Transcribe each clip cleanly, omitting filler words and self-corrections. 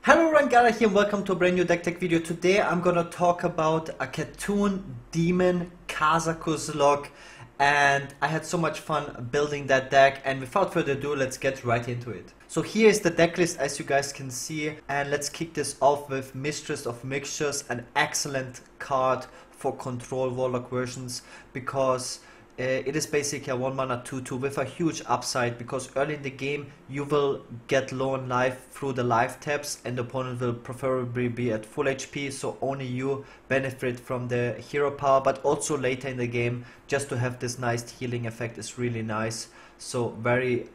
Hello everyone, Gaara here and welcome to a brand new deck tech video. Today I'm gonna talk about a C'thun Demon Kazakus log, and I had so much fun building that deck, and without further ado let's get right into it. So here is the deck list as you guys can see, and let's kick this off with Mistress of Mixtures, an excellent card for control Warlock versions because it is basically a 1 mana 2/2 with a huge upside, because early in the game you will get low on life through the life taps and the opponent will preferably be at full HP, so only you benefit from the hero power, but also later in the game just to have this nice healing effect is really nice. So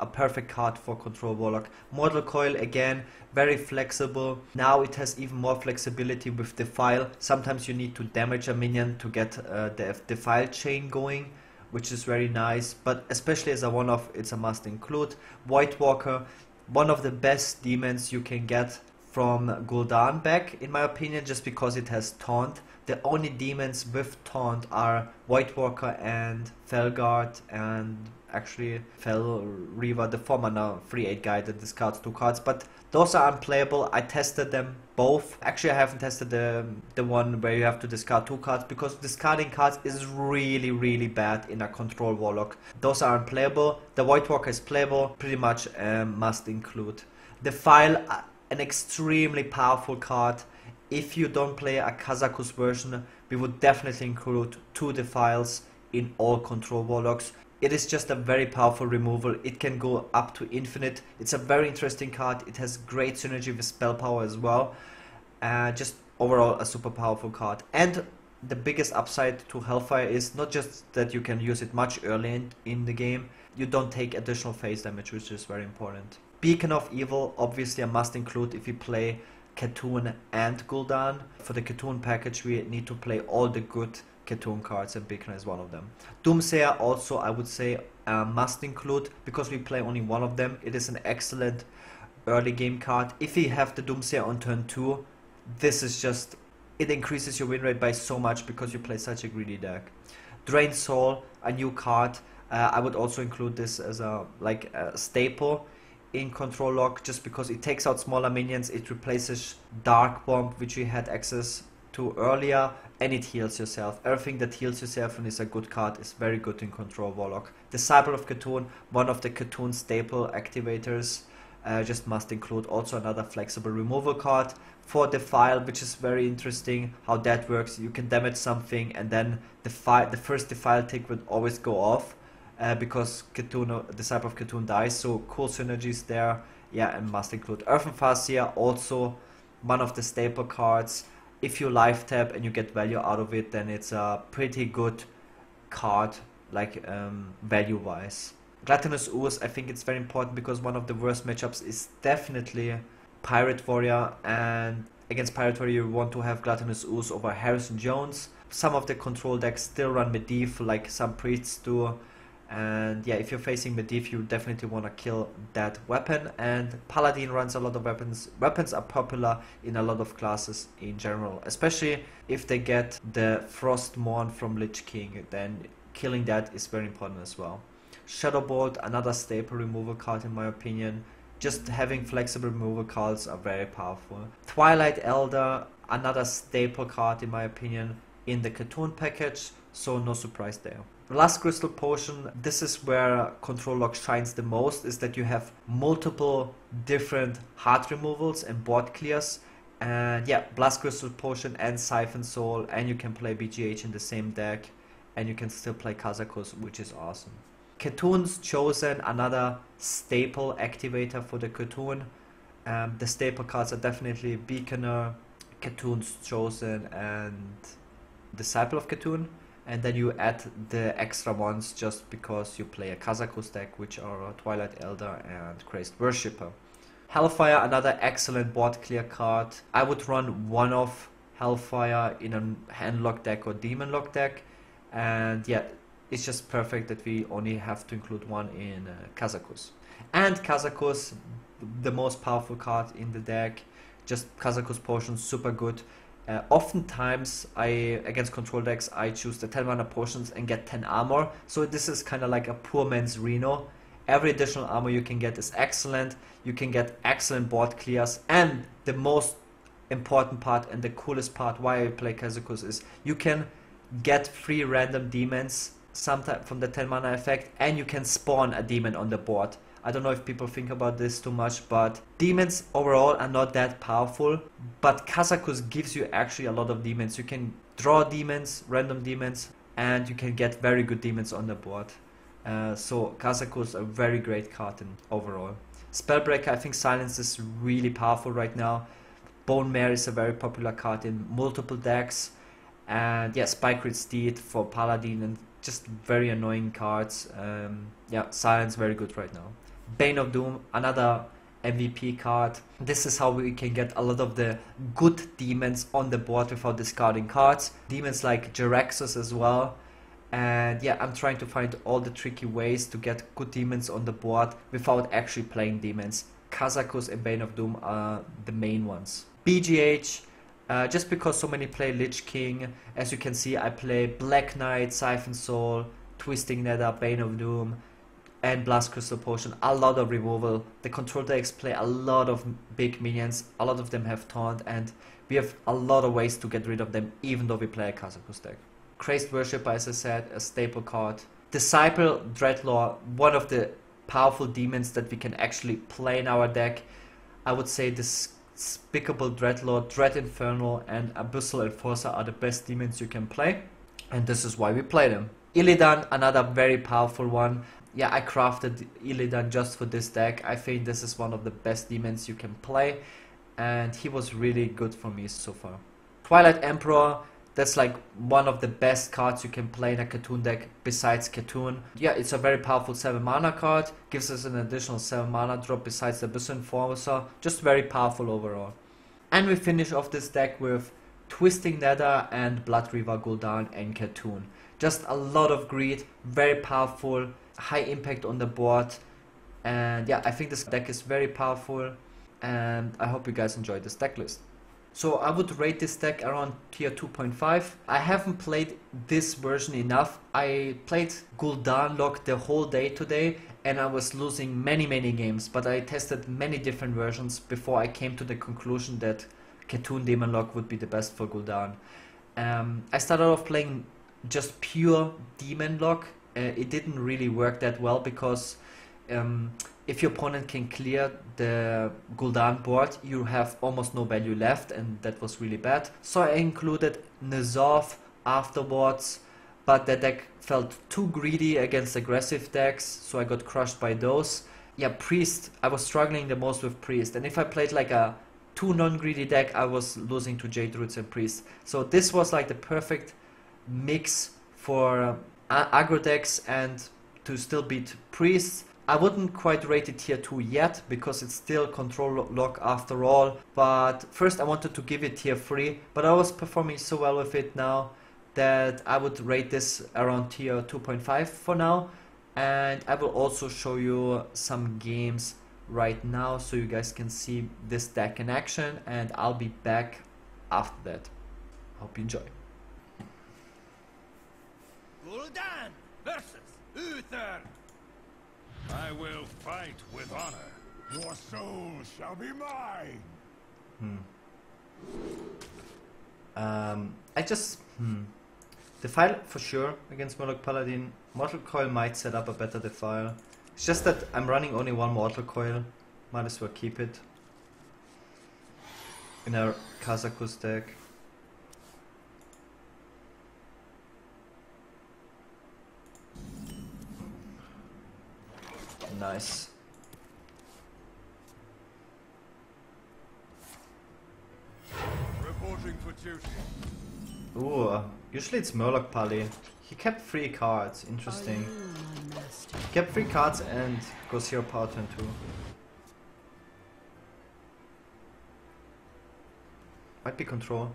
a perfect card for control Warlock. Mortal Coil again, very flexible. Now it has even more flexibility with Defile. Sometimes you need to damage a minion to get the Defile chain going, which is very nice, but especially as a one-off it's a must include. Voidwalker, one of the best demons you can get from Gul'dan back in my opinion, just because it has taunt. The only demons with taunt are Voidwalker and Felguard, and actually Fel Reaver, the 4 mana 3/8 guy that discards 2 cards, but those are unplayable. I tested them both. Actually I haven't tested the one where you have to discard 2 cards, because discarding cards is really bad in a control Warlock. Those are unplayable. The Voidwalker is playable, pretty much must include. Defile, an extremely powerful card. If you don't play a Kazakus version, we would definitely include 2 Defiles in all control Warlocks. It is just a very powerful removal. It can go up to infinite. It's a very interesting card. It has great synergy with spell power as well. Just overall a super powerful card. And the biggest upside to Hellfire is not just that you can use it much early in the game, you don't take additional phase damage, which is very important. Beacon of Evil, obviously a must include if you play C'thun and Gul'dan. For the C'thun package we need to play all the good C'thun cards, and Beckoner is one of them. Doomsayer also I would say must include, because we play only one of them. It is an excellent early game card. If you have the Doomsayer on turn 2, this is just, it increases your win rate by so much because you play such a greedy deck. Drain Soul, a new card. I would also include this as a staple in control log, just because it takes out smaller minions, it replaces Dark Bomb, which we had access to earlier, and it heals yourself. Everything that heals yourself and is a good card is very good in control Warlock. Disciple of C'thun, one of the C'thun staple activators, just must include. Also another flexible removal card. For Defile, which is very interesting how that works. You can damage something and then the first Defile tick would always go off, because Disciple of C'thun dies, so cool synergies there. Yeah, and must include. Earthen Farseer, also one of the staple cards. If you life tap and you get value out of it, then it's a pretty good card, value wise. Gluttonous Ooze, I think it's very important because one of the worst matchups is definitely Pirate Warrior, and against Pirate Warrior you want to have Gluttonous Ooze over Harrison Jones. Some of the control decks still run Medivh, like some priests do, and yeah, if you're facing Medivh you definitely want to kill that weapon. And Paladin runs a lot of weapons. Weapons are popular in a lot of classes in general, especially if they get the Frostmourne from Lich King, then killing that is very important as well. Shadowbolt, another staple removal card in my opinion. Just having flexible removal cards are very powerful. Twilight Elder, another staple card in my opinion in the C'thun package, so no surprise there. Blastcrystal Potion, this is where control log shines the most, is that you have multiple different heart removals and board clears. And yeah, Blastcrystal Potion and Siphon Soul, and you can play BGH in the same deck, and you can still play Kazakus, which is awesome. C'thun's Chosen, another staple activator for the C'thun. The staple cards are definitely Beckoner, C'thun's Chosen, and Disciple of C'thun. And then you add the extra ones just because you play a Kazakus deck, which are Twilight Elder and Crazed Worshipper. Hellfire, another excellent board clear card. I would run one of Hellfire in a hand lock deck or demon lock deck, and yeah, it's just perfect that we only have to include one in Kazakus. And Kazakus, the most powerful card in the deck. Just Kazakus Potion, super good. Oftentimes, against control decks, I choose the 10 mana potions and get 10 armor. So this is kind of like a poor man's Reno. Every additional armor you can get is excellent. You can get excellent board clears, and the most important part and the coolest part why I play Kazakus is you can get 3 random demons sometime from the 10 mana effect, and you can spawn a demon on the board. I don't know if people think about this too much, but demons overall are not that powerful, but Kazakus gives you actually a lot of demons. You can draw demons, random demons, and you can get very good demons on the board. So Kazakus a very great card in overall. Spellbreaker, I think Silence is really powerful right now. Bone Mare is a very popular card in multiple decks, and yeah, Spike Steed for Paladin, and just very annoying cards. Yeah, Silence very good right now. Bane of Doom, another MVP card. This is how we can get a lot of the good demons on the board without discarding cards. Demons like Jeraxus as well. And yeah, I'm trying to find all the tricky ways to get good demons on the board without actually playing demons. Kazakus and Bane of Doom are the main ones. BGH, just because so many play Lich King, as you can see I play Black Knight, Siphon Soul, Twisting Nether, Bane of Doom, and Blastcrystal Potion. A lot of removal. The control decks play a lot of big minions, a lot of them have taunt, and we have a lot of ways to get rid of them even though we play a Kazakus deck. Crazed Worshipper, as I said, a staple card. Despicable Dreadlord, one of the powerful demons that we can actually play in our deck. I would say Despicable Dreadlord, Dread Infernal, and Abyssal Enforcer are the best demons you can play, and this is why we play them. Illidan, another very powerful one. Yeah, I crafted Illidan just for this deck. I think this is one of the best demons you can play, and he was really good for me so far. Twilight Emperor, that's like one of the best cards you can play in a C'thun deck besides C'thun. Yeah, it's a very powerful 7 mana card, gives us an additional 7 mana drop besides the Abyssal Enforcer, just very powerful overall. And we finish off this deck with Twisting Nether and Blood Reaver Gul'dan and C'thun. Just a lot of greed, very powerful, high impact on the board, and yeah, I think this deck is very powerful, and I hope you guys enjoyed this deck list. So I would rate this deck around tier 2.5. I haven't played this version enough. I played Gul'dan Lock the whole day today, and I was losing many games, but I tested many different versions before I came to the conclusion that C'thun Demon Lock would be the best for Gul'dan. I started off playing just pure Demon Lock. It didn't really work that well because if your opponent can clear the Gul'dan board, you have almost no value left, and that was really bad. So I included N'Zoth afterwards, but the deck felt too greedy against aggressive decks, so I got crushed by those. Yeah, Priest, I was struggling the most with Priest, and if I played like a too non-greedy deck, I was losing to Jade Roots and Priest. So this was like the perfect mix for aggro decks and to still beat Priests. I wouldn't quite rate it tier 2 yet because it's still control lock after all, but first I wanted to give it tier 3, but I was performing so well with it now that I would rate this around tier 2.5 for now, and I will also show you some games right now so you guys can see this deck in action, and I'll be back after that. Hope you enjoy. Gul'dan versus Earthen. I will fight with honor. Your soul shall be mine. Defile for sure against Warlock Paladin. Mortal Coil might set up a better Defile. It's just that I'm running only one Mortal Coil. Might as well keep it in our Kazakus deck. Nice. Reporting for duty. Ooh, usually it's Murloc Pally. He kept 3 cards, interesting. He kept 3 cards and goes 0 power turn 2. Might be control.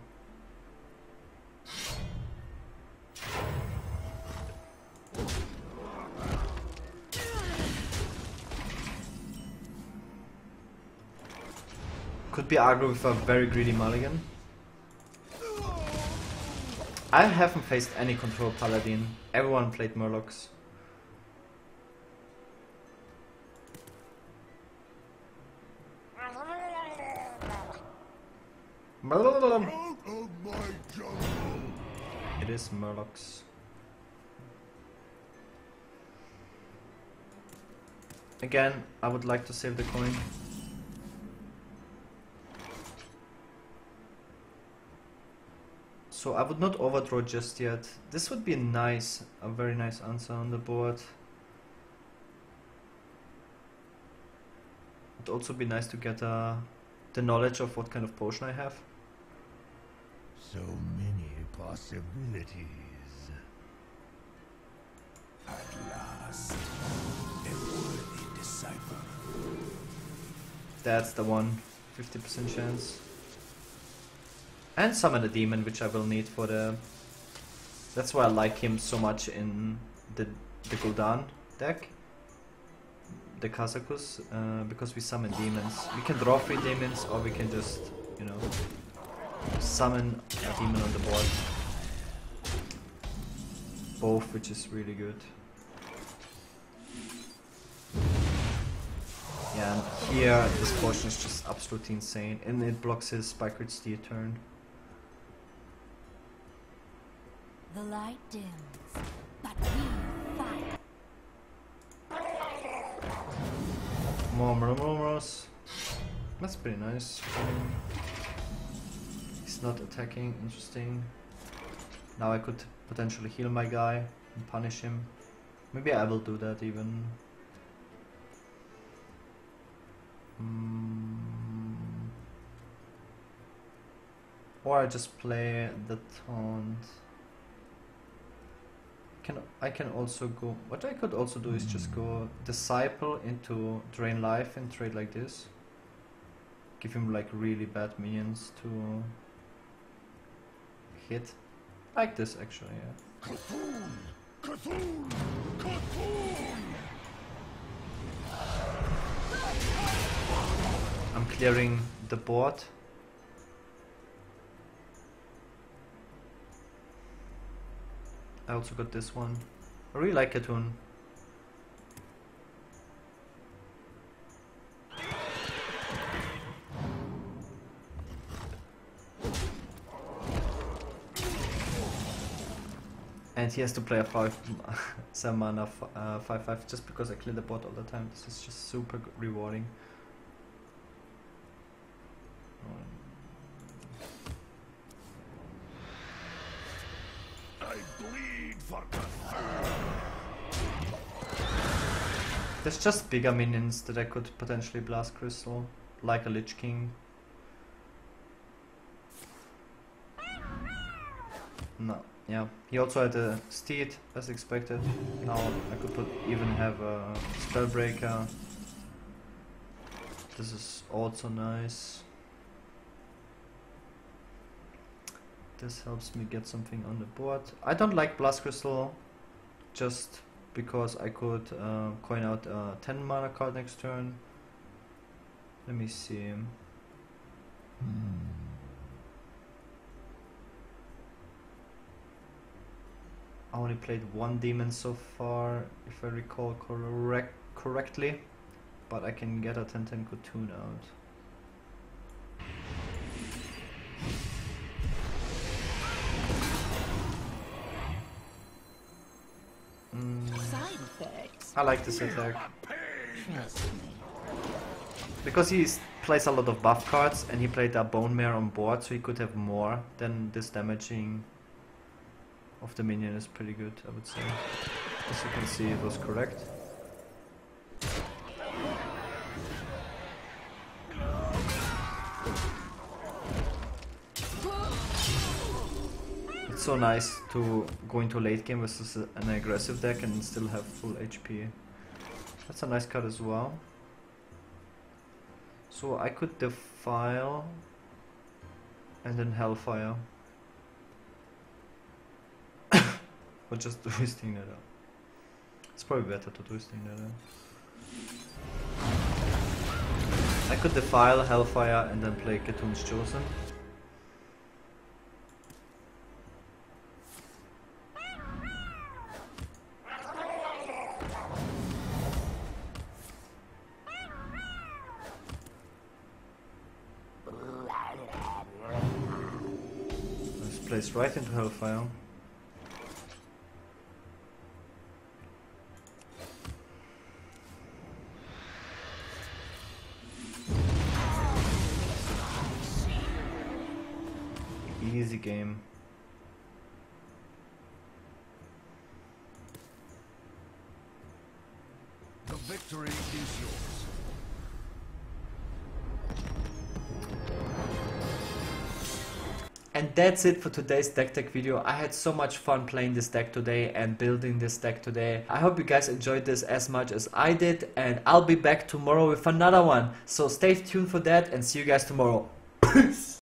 Could be aggro with a very greedy mulligan. I haven't faced any control paladin. Everyone played Murlocs. Out of my jungle. It is Murlocs. Again, I would like to save the coin. So I would not overdraw just yet. This would be nice, a very nice answer on the board. Would also be nice to get the knowledge of what kind of potion I have. So many possibilities. At last, a worthy disciple. That's the one. 50% chance. And summon a demon, which I will need for the... That's why I like him so much in the gul'dan deck. The Kazakus, because we summon demons. We can draw 3 demons, or we can just, you know, summon a demon on the board. Both, which is really good. Yeah, and here this potion is just absolutely insane, and it blocks his Spikered Steed turn. The light dims, but we fight. More Murmurs. That's pretty nice. He's not attacking, interesting. Now I could potentially heal my guy and punish him. Maybe I will do that even. Or I just play the taunt. I can also go... What I could also do is just go Disciple into Drain Life and trade like this. Give him like really bad minions to hit. Like this actually, yeah. C'thun! C'thun! C'thun! I'm clearing the board. I also got this one. I really like C'thun. And he has to play a 7 mana 5/5 just because I clear the board all the time. This is just super rewarding. I bleed for There's just bigger minions that I could potentially Blastcrystal, like a Lich King. No, yeah. He also had a Steed, as expected. Now I could even have a Spellbreaker. This is also nice. This helps me get something on the board. I don't like Blastcrystal, just because I could coin out a 10 mana card next turn. Let me see. I only played 1 demon so far, if I recall correctly, but I can get a 10/10 C'thun out. Side effects. I like this attack. Trust me. Because he plays a lot of buff cards and he played a Bone Mare on board, so he could have more than this damaging of the minion is pretty good, I would say. As you can see, it was correct. It's so nice to go into late game versus an aggressive deck and still have full HP. That's a nice card as well. So I could Defile and then Hellfire. Or just Twisting that up. It's probably better to Twisting that up. I could Defile, Hellfire and then play C'thun's Chosen. just plays right into Hellfire. Easy game. The victory is yours. And that's it for today's deck tech video. I had so much fun playing this deck today and building this deck today. I hope you guys enjoyed this as much as I did, and I'll be back tomorrow with another one. So stay tuned for that and see you guys tomorrow. Peace!